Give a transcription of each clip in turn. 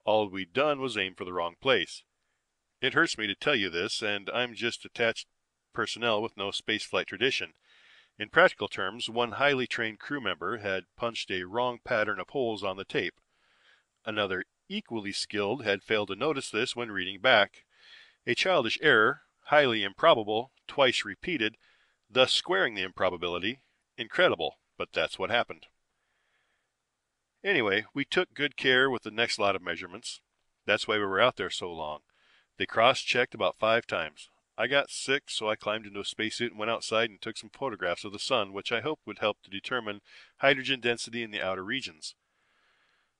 All we'd done was aim for the wrong place. It hurts me to tell you this, and I'm just attached personnel with no spaceflight tradition. In practical terms, one highly trained crew member had punched a wrong pattern of holes on the tape. Another, equally skilled, had failed to notice this when reading back. A childish error, highly improbable, twice repeated, thus squaring the improbability. Incredible, but that's what happened. Anyway, we took good care with the next lot of measurements. That's why we were out there so long. They cross-checked about 5 times. I got sick, so I climbed into a spacesuit and went outside and took some photographs of the sun, which I hoped would help to determine hydrogen density in the outer regions.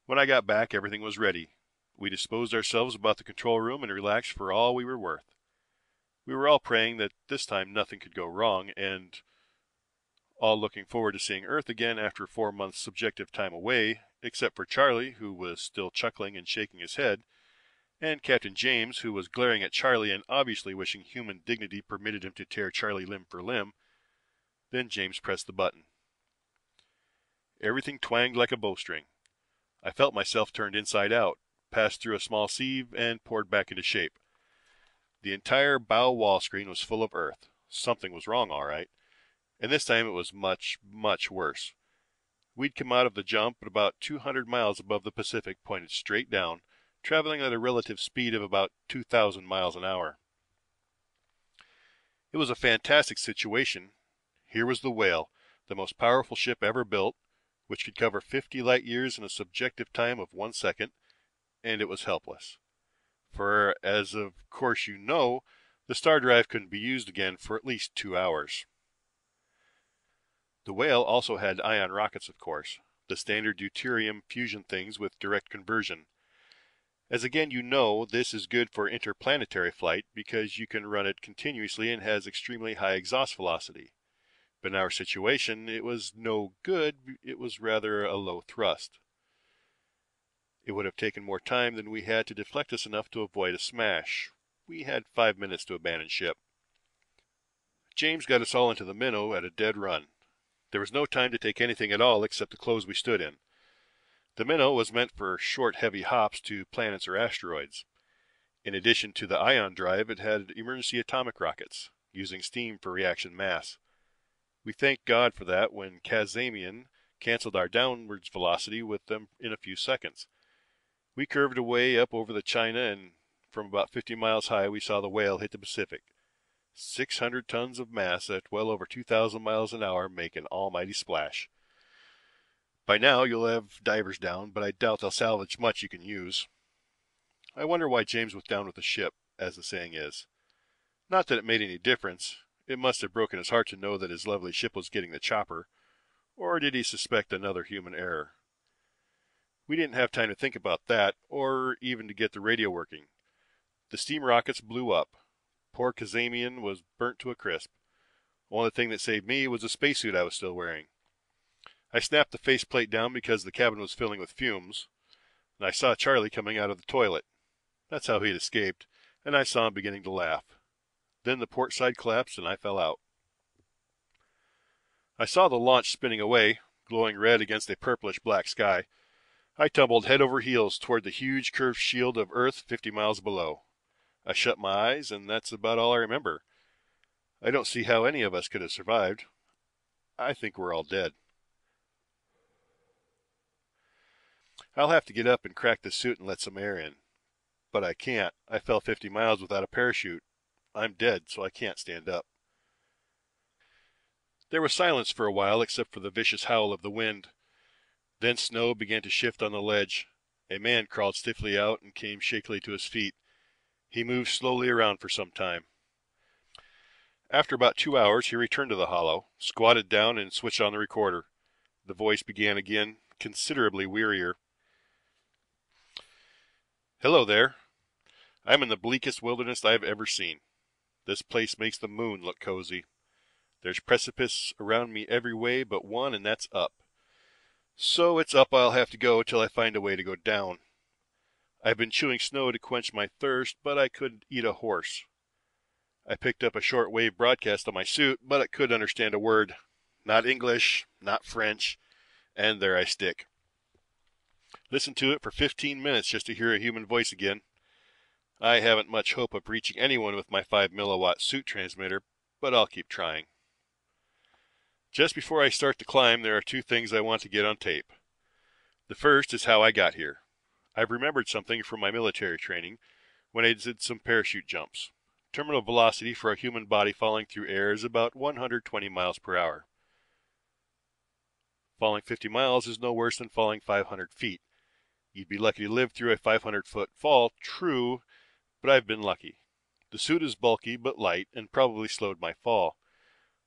When I got back, everything was ready. We disposed ourselves about the control room and relaxed for all we were worth. We were all praying that this time nothing could go wrong, and all looking forward to seeing Earth again after 4 months' subjective time away, except for Charlie, who was still chuckling and shaking his head, and Captain James, who was glaring at Charlie and obviously wishing human dignity permitted him to tear Charlie limb for limb. Then James pressed the button. Everything twanged like a bowstring. I felt myself turned inside out, passed through a small sieve, and poured back into shape. The entire bow wall screen was full of Earth. Something was wrong, all right. And this time it was much, much worse. We'd come out of the jump at about 200 miles above the Pacific, pointed straight down, traveling at a relative speed of about 2,000 miles an hour. It was a fantastic situation. Here was the Whale, the most powerful ship ever built, which could cover 50 light years in a subjective time of 1 second, and it was helpless. For, as of course you know, the star drive couldn't be used again for at least 2 hours. The Whale also had ion rockets, of course, the standard deuterium fusion things with direct conversion. As again you know, this is good for interplanetary flight because you can run it continuously and has extremely high exhaust velocity. But in our situation, it was no good, it was rather a low thrust. It would have taken more time than we had to deflect us enough to avoid a smash. We had 5 minutes to abandon ship. James got us all into the minnow at a dead run. There was no time to take anything at all except the clothes we stood in. The minnow was meant for short, heavy hops to planets or asteroids. In addition to the ion drive, it had emergency atomic rockets, using steam for reaction mass. We thanked God for that when Kazamian canceled our downwards velocity with them in a few seconds. We curved away up over the China, and from about 50 miles high we saw the Whale hit the Pacific. 600 tons of mass at well over 2,000 miles an hour make an almighty splash. By now you'll have divers down, but I doubt they'll salvage much you can use. I wonder why James was down with the ship, as the saying is. Not that it made any difference. It must have broken his heart to know that his lovely ship was getting the chopper. Or did he suspect another human error? We didn't have time to think about that, or even to get the radio working. The steam rockets blew up. Poor Kazamian was burnt to a crisp. Only thing that saved me was the spacesuit I was still wearing. I snapped the faceplate down because the cabin was filling with fumes, and I saw Charlie coming out of the toilet. That's how he'd escaped, and I saw him beginning to laugh. Then the port side collapsed and I fell out. I saw the launch spinning away, glowing red against a purplish black sky. I tumbled head over heels toward the huge curved shield of Earth 50 miles below. I shut my eyes, and that's about all I remember. I don't see how any of us could have survived. I think we're all dead. I'll have to get up and crack the suit and let some air in. But I can't. I fell 50 miles without a parachute. I'm dead, so I can't stand up. There was silence for a while, except for the vicious howl of the wind. Then snow began to shift on the ledge. A man crawled stiffly out and came shakily to his feet. He moved slowly around for some time. After about 2 hours, he returned to the hollow, squatted down, and switched on the recorder. The voice began again, considerably wearier. "Hello there. I'm in the bleakest wilderness I've ever seen. This place makes the moon look cozy. There's precipice around me every way but one, and that's up. So it's up I'll have to go till I find a way to go down. I've been chewing snow to quench my thirst, but I couldn't eat a horse. I picked up a short-wave broadcast on my suit, but I couldn't understand a word. Not English, not French, and there I stick. Listen to it for 15 minutes just to hear a human voice again. I haven't much hope of reaching anyone with my 5 milliwatt suit transmitter, but I'll keep trying. Just before I start the climb, there are two things I want to get on tape. The first is how I got here. I've remembered something from my military training when I did some parachute jumps. Terminal velocity for a human body falling through air is about 120 miles per hour. Falling 50 miles is no worse than falling 500 feet. You'd be lucky to live through a 500-foot fall, true, but I've been lucky. The suit is bulky but light and probably slowed my fall.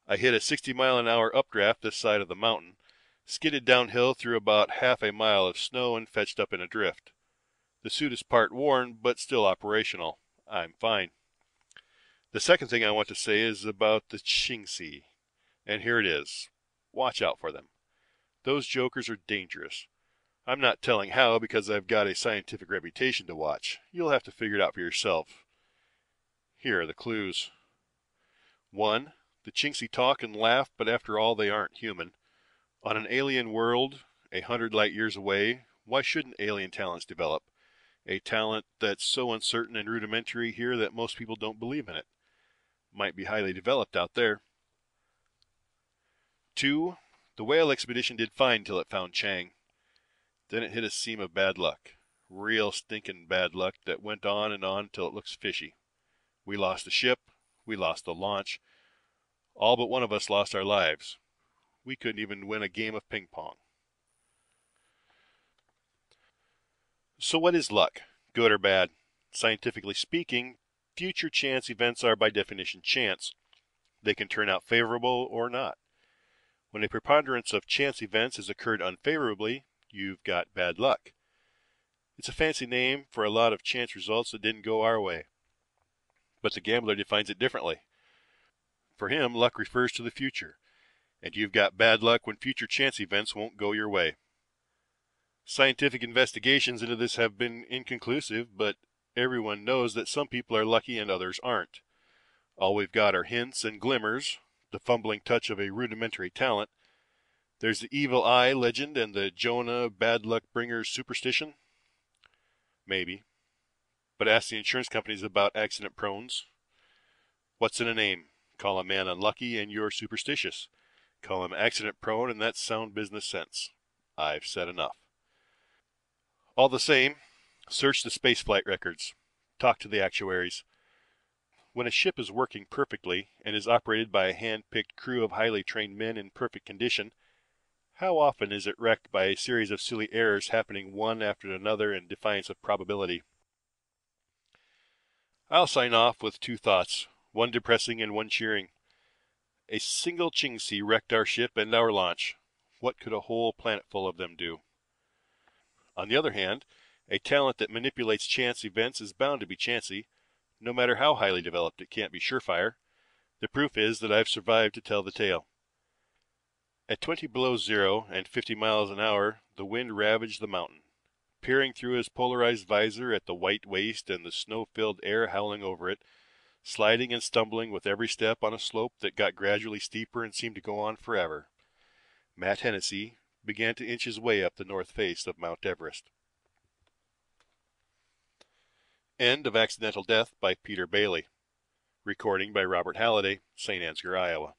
I hit a 60-mile-an-hour updraft this side of the mountain, skidded downhill through about half a mile of snow and fetched up in a drift. The suit is part worn, but still operational. I'm fine. The second thing I want to say is about the Chingsi, and here it is. Watch out for them. Those jokers are dangerous. I'm not telling how because I've got a scientific reputation to watch. You'll have to figure it out for yourself. Here are the clues. 1. The Chingsi talk and laugh, but after all they aren't human. On an alien world, 100 light years away, why shouldn't alien talents develop? A talent that's so uncertain and rudimentary here that most people don't believe in it. Might be highly developed out there. 2. The whale expedition did fine till it found Chang. Then it hit a seam of bad luck. Real stinking bad luck that went on till it looks fishy. We lost the ship. We lost the launch. All but one of us lost our lives. We couldn't even win a game of ping pong. So what is luck? Good or bad? Scientifically speaking, future chance events are by definition chance. They can turn out favorable or not. When a preponderance of chance events has occurred unfavorably, you've got bad luck. It's a fancy name for a lot of chance results that didn't go our way. But the gambler defines it differently. For him, luck refers to the future, and you've got bad luck when future chance events won't go your way. Scientific investigations into this have been inconclusive, but everyone knows that some people are lucky and others aren't. All we've got are hints and glimmers, the fumbling touch of a rudimentary talent. There's the evil eye legend and the Jonah bad luck bringer's superstition. Maybe. But ask the insurance companies about accident prones. What's in a name? Call a man unlucky and you're superstitious. Call him accident prone and that's sound business sense. I've said enough. All the same, search the spaceflight records. Talk to the actuaries. When a ship is working perfectly and is operated by a hand-picked crew of highly trained men in perfect condition, how often is it wrecked by a series of silly errors happening one after another in defiance of probability? I'll sign off with two thoughts, one depressing and one cheering. A single Chingsi wrecked our ship and our launch. What could a whole planet full of them do? On the other hand, a talent that manipulates chance events is bound to be chancy. No matter how highly developed, it can't be surefire. The proof is that I've survived to tell the tale. At 20 below zero and 50 miles an hour, the wind ravaged the mountain. Peering through his polarized visor at the white waste and the snow-filled air howling over it, sliding and stumbling with every step on a slope that got gradually steeper and seemed to go on forever, Matt Hennessy began to inch his way up the north face of Mount Everest. End of Accidental Death by Peter Bailey. Recording by Robert Halliday, St. Ansgar, Iowa.